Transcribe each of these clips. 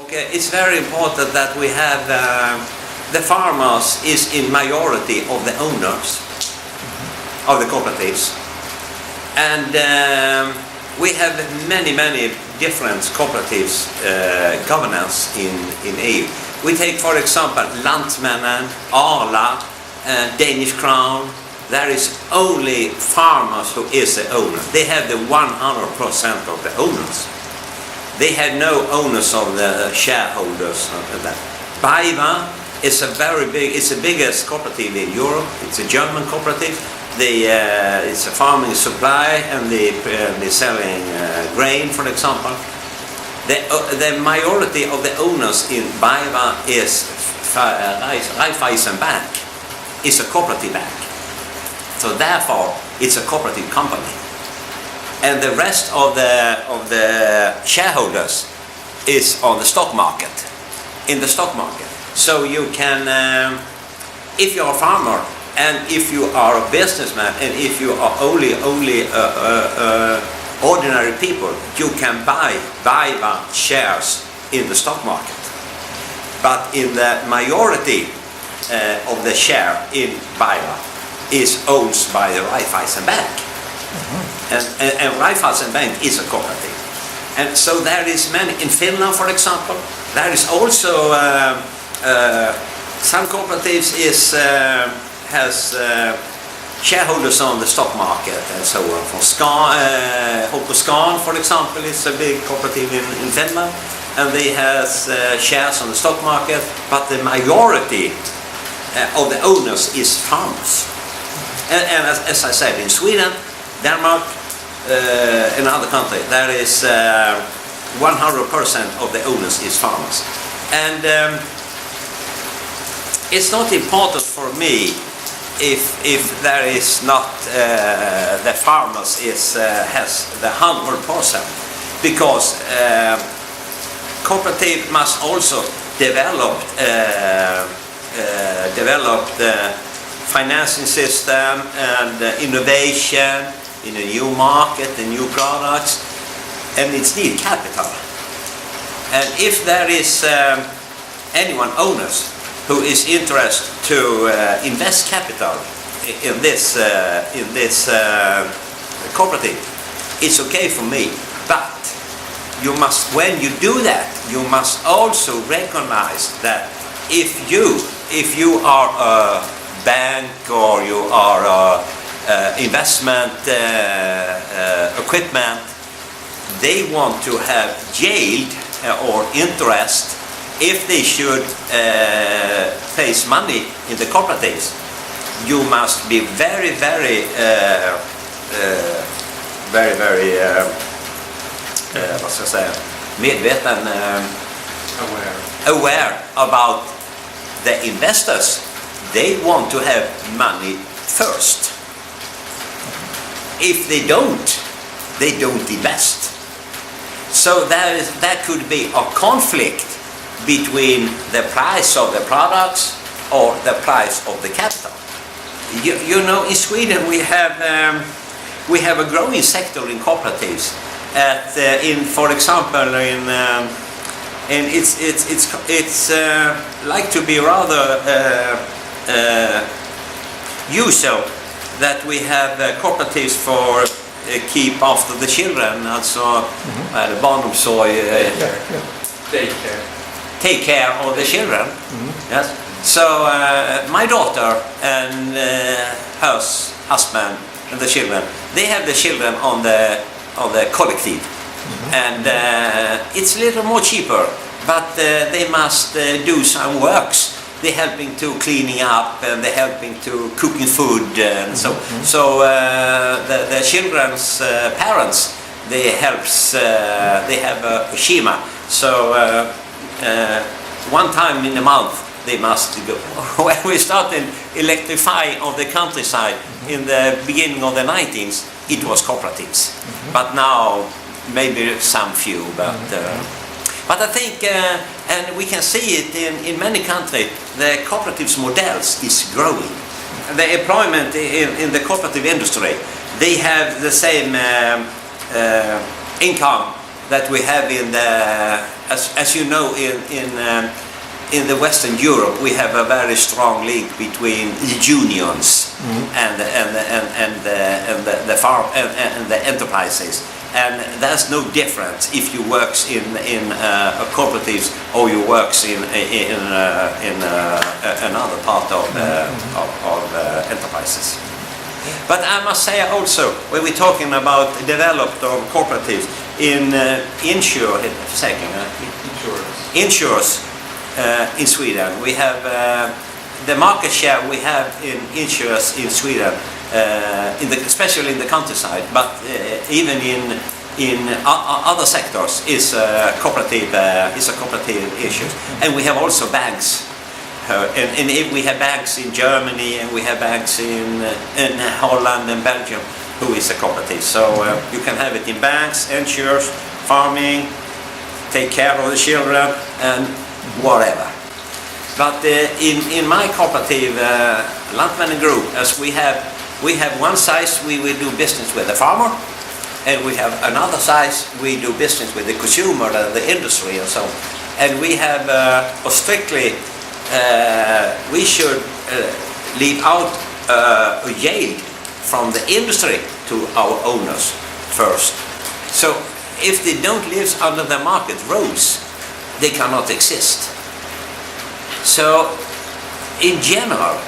Okay, it's very important that we have the farmers is in majority of the owners of the cooperatives, and we have many different cooperatives governance in EU. We take for example Lantmännen, Arla, Danish Crown. There is only farmers who is the owner. They have the 100% of the owners. They have no owners of the shareholders. BayWa is a very big, it's the biggest cooperative in Europe. It's a German cooperative. It's a farming supply and they're selling grain, for example. The majority of the owners in BayWa is Raiffeisen Bank. It's a cooperative bank. So therefore, it's a cooperative company. And the rest of the shareholders is on the stock market, in the stock market. So you can, if you're a farmer and if you are a businessman and if you are only ordinary people, you can buy shares in the stock market. But in the majority of the share in BayWa is owned by the Raiffeisen Bank. And Raiffeisen Bank is a cooperative. And so there is many, in Finland for example, there is also some cooperatives has shareholders on the stock market and so on. For Scan, for example, is a big cooperative in Finland, and they has shares on the stock market, but the majority of the owners is farmers. And as I said, in Sweden, Denmark, in other countries, there is 100% of the owners is farmers. And it's not important for me if there is not the farmers has the 100%, because cooperative must also develop the financing system and innovation in a new market, the new products, and it's need capital. And if there is anyone owners who is interested to invest capital in this cooperative, it's okay for me. But you must, when you do that, you must also recognize that if you are a bank or you are investment equipment, they want to have yield or interest if they should place money in the cooperatives. You must be very vad ska jag säga, medveten, aware about the investors. They want to have money first. If they don't invest. So there could be a conflict between the price of the products or the price of the capital. You know, in Sweden we have a growing sector in cooperatives. For example, it's like to be rather usual that we have cooperatives for keep after the children, alltså barnomsorg, take care of the children. Yes. So my daughter and her husband and the children, they have the children on the collective, and it's a little more cheaper, but they must do some works. They're helping to cleaning up and they're helping to cooking food and so. So the children's parents, they have a schema. So one time in a month they must go. When we started electrifying of the countryside in the beginning of the 19th, it was cooperatives. But now maybe some few, but I think, and we can see it in many countries, the cooperatives models is growing. The employment in the cooperative industry, they have the same income that we have in the, as you know, in the Western Europe, we have a very strong link between the unions and the enterprises, and there's no difference if you works in cooperatives or you works in another part of enterprises. But I must say also, when we're talking about developed cooperatives in insurance in Sweden, we have the market share we have in insurance in Sweden, especially in the countryside, but even in other sectors is a cooperative issue. And we have also banks. And if we have banks in Germany and we have banks in Holland and Belgium, who is a cooperative. So you can have it in banks, insurance, farming, take care of the children, and whatever. But in my cooperative, Lantmännen Group, as we have one size we will do business with the farmer, and we have another size we do business with the consumer, the industry, and so on. And we have strictly. We should leave out a yield from the industry to our owners first. So if they don't live under the market rules, they cannot exist. So in general,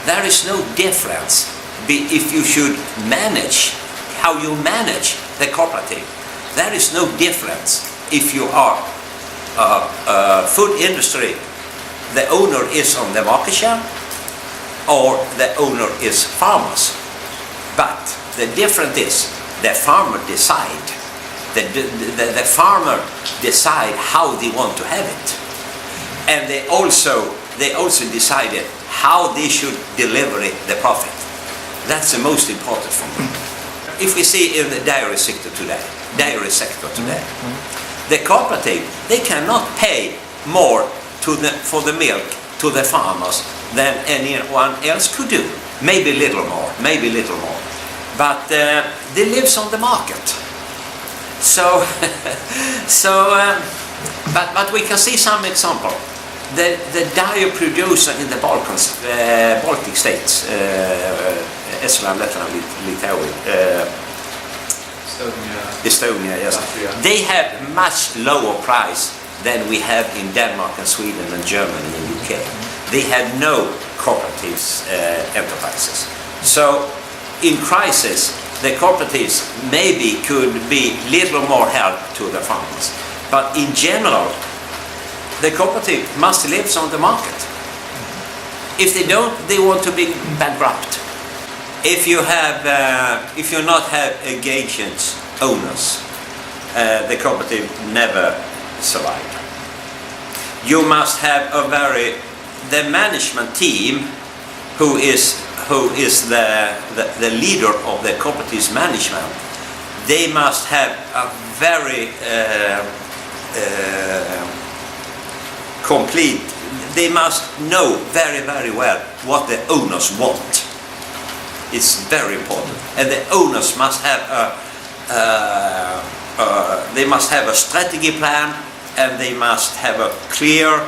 there is no difference if you should manage, how you manage the cooperative. There is no difference if you are a food industry, the owner is on the market share, or the owner is farmers. But the difference is the farmer decide. The farmer decide how they want to have it, and they also decided how they should deliver the profit. That's the most important for me. If we see in the dairy sector today, the cooperative, they cannot pay more for the milk to the farmers than anyone else could do. Maybe a little more. But they live on the market. So, but we can see some example. The dairy producer in the Baltic states, Estland, Lettland, Lithuania, Estonia, yes. Latvia. They have much lower price than we have in Denmark and Sweden and Germany and UK. They have no cooperatives enterprises. So in crisis, the cooperatives maybe could be little more help to the farmers. But in general, the cooperative must live on the market. If they don't, they want to be bankrupt. If you not have engaged owners, the cooperative never survive. You must have the management team who is the leader of the cooperative's management. They must have a very complete. They must know very, very well what the owners want. It's very important, and the owners must have they must have a strategy plan, and they must have a clear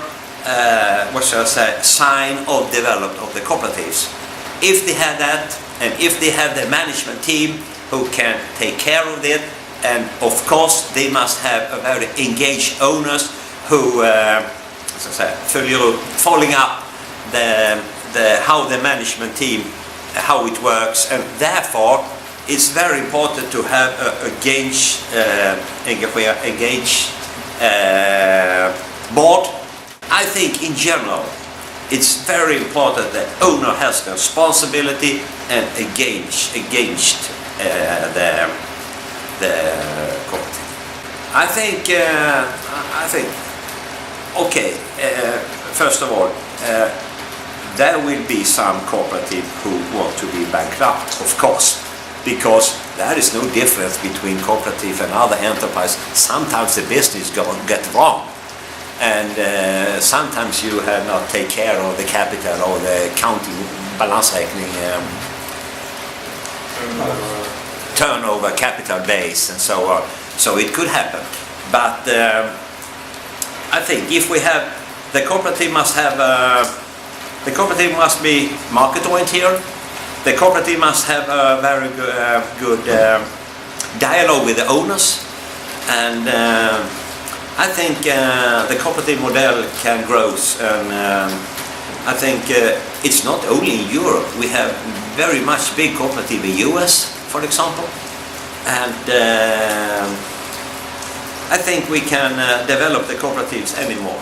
sign of development of the cooperatives. If they have that, and if they have the management team who can take care of it, and of course they must have a very engaged owners who following up how the management team, how it works, and therefore it's very important to have a engaged board. I think in general it's very important that owner has the responsibility and engaged the cooperative. I think first of all, there will be some cooperative who want to be bankrupt, of course, because there is no difference between cooperative and other enterprise. Sometimes the business get wrong, and sometimes you have not take care of the capital or the counting balansräkning, turnover, capital base, and so on. So it could happen. But I think if we have the cooperative must have the cooperative must be market oriented. The cooperative must have a very good dialogue with the owners, and I think the cooperative model can grow. And I think it's not only in Europe. We have very much big cooperative in US, for example, and I think we can develop the cooperatives anymore.